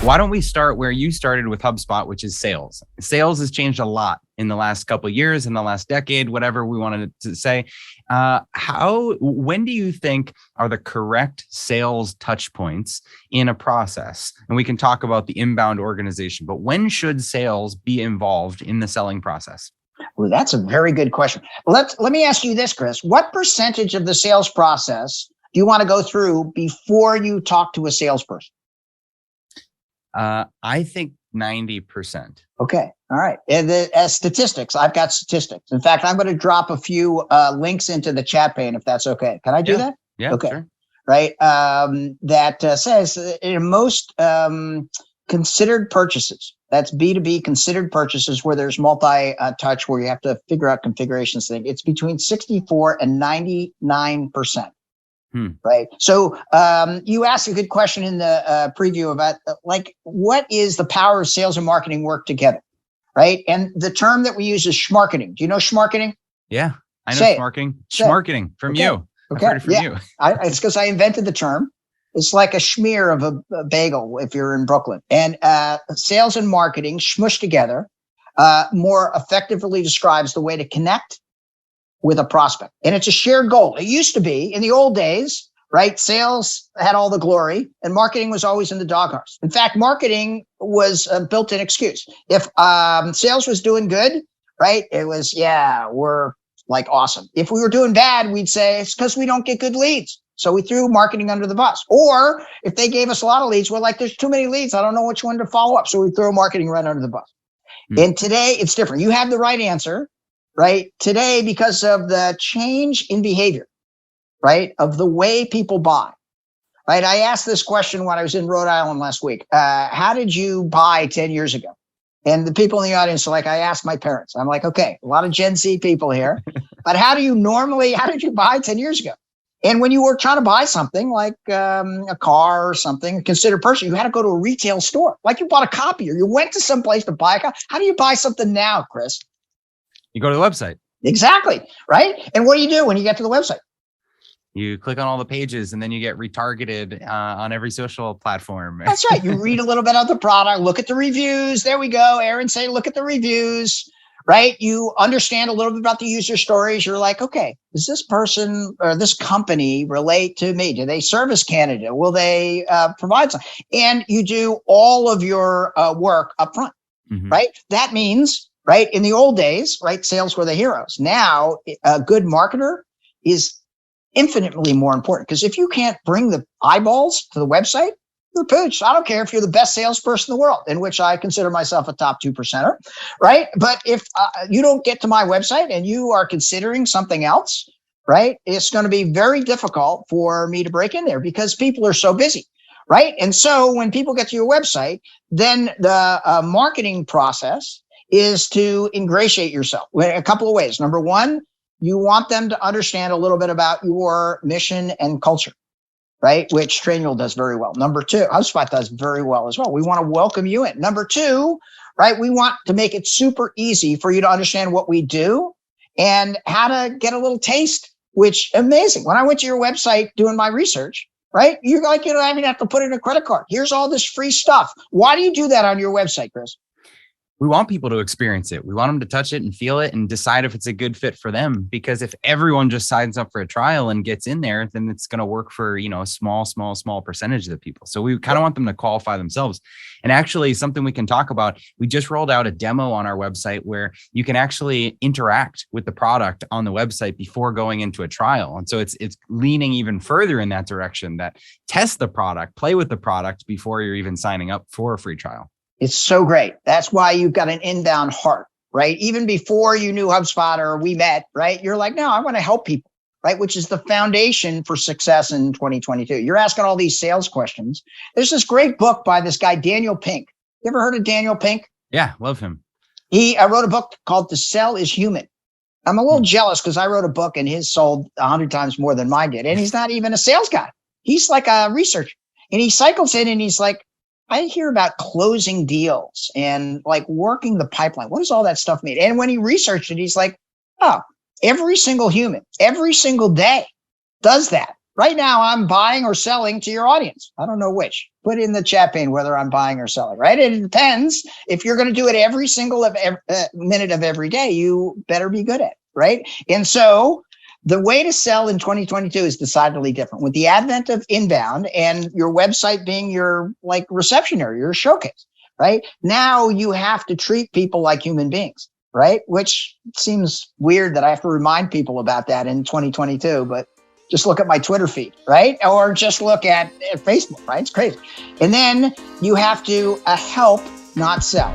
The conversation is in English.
Why don't we start where you started with HubSpot, which is sales? Sales has changed a lot in the last couple of years, in the last decade, whatever we wanted to say. When do you think are the correct sales touch points in a process? And we can talk about the inbound organization, but when should sales be involved in the selling process? Well, that's a very good question. Let me ask you this, Chris. What percentage of the sales process do you want to go through before you talk to a salesperson? I think 90%. Okay. All right. And as statistics, I've got statistics. In fact, I'm going to drop a few links into the chat pane if that's okay. Can I do that? Yeah. Okay. Sure. Right. That says in most considered purchases, that's B2B considered purchases where there's multi-touch, where you have to figure out configurations thing. It's between 64 and 99%. Right. So you asked a good question in the preview about what is the power of sales and marketing work together? Right. And the term that we use is schmarketing. Do you know schmarketing? Yeah, I know schmarketing. Schmarketing from you. Okay. I've heard it from you. It's because I invented the term. It's like a schmear of a bagel if you're in Brooklyn. And sales and marketing smushed together more effectively describes the way to connect with a prospect. And it's a shared goal. It used to be in the old days, right? Sales had all the glory and marketing was always in the doghouse. In fact, marketing was a built-in excuse. If sales was doing good, right? It was, we're like awesome. If we were doing bad, we'd say it's because we don't get good leads. So we threw marketing under the bus. Or if they gave us a lot of leads, we're like, there's too many leads. I don't know which one to follow up. So we throw marketing right under the bus. And today it's different. You have the right answer. Right today, because of the change in behavior, right, of the way people buy, right? I asked this question when I was in Rhode Island last week. How did you buy 10 years ago? And the people in the audience are like, I asked my parents. I'm like, okay, a lot of Gen Z people here, but how did you buy 10 years ago? And when you were trying to buy something like a car or something, a considered purchase, you had to go to a retail store, like you bought a copier. You went to some place to buy a copy. How do you buy something now, Chris? You go to the website. Exactly. Right. And what do you do when you get to the website? You click on all the pages and then you get retargeted on every social platform. That's right. You read a little bit of the product, look at the reviews. There we go. Aaron say, look at the reviews, right? You understand a little bit about the user stories. You're like, okay, does this person or this company relate to me? Do they service Canada? Will they provide some? And you do all of your work up front, right? That means, right, in the old days, right, sales were the heroes. Now, a good marketer is infinitely more important, because if you can't bring the eyeballs to the website, you're pooched. I don't care if you're the best salesperson in the world, in which I consider myself a top 2%er, right? But if you don't get to my website and you are considering something else, right, it's going to be very difficult for me to break in there because people are so busy. Right. And so when people get to your website, then the marketing process is to ingratiate yourself in a couple of ways. Number one, you want them to understand a little bit about your mission and culture, right? Which Trainual does very well. Number two, HubSpot does very well as well. We want to welcome you in. Number two, right? We want to make it super easy for you to understand what we do and how to get a little taste, which amazing. When I went to your website doing my research, right? You're like, I don't even have to put in a credit card. Here's all this free stuff. Why do you do that on your website, Chris? We want people to experience it. We want them to touch it and feel it and decide if it's a good fit for them. Because if everyone just signs up for a trial and gets in there, then it's going to work for, a small percentage of the people. So we kind of want them to qualify themselves. And actually something we can talk about, we just rolled out a demo on our website where you can actually interact with the product on the website before going into a trial. And so it's leaning even further in that direction, that test the product, play with the product before you're even signing up for a free trial. It's so great. That's why you've got an inbound heart, right? Even before you knew HubSpot or we met, right? You're like, no, I want to help people, right? Which is the foundation for success in 2022. You're asking all these sales questions. There's this great book by this guy, Daniel Pink. You ever heard of Daniel Pink? Yeah, love him. He wrote a book called The Sell is Human. I'm a little jealous because I wrote a book and his sold 100 times more than mine did. And he's not even a sales guy. He's like a researcher. And he cycles in and he's like, I hear about closing deals and like working the pipeline. What does all that stuff mean? And when he researched it, he's like, oh, every single human, every single day does that, right now I'm buying or selling to your audience. I don't know which. Put in the chat pane whether I'm buying or selling, right? It depends. If you're going to do it every single minute of every day, you better be good at it, right? And so the way to sell in 2022 is decidedly different. With the advent of inbound and your website being your like reception area, your showcase, right? Now you have to treat people like human beings, right? Which seems weird that I have to remind people about that in 2022, but just look at my Twitter feed, right? Or just look at Facebook, right? It's crazy. And then you have to help, not sell.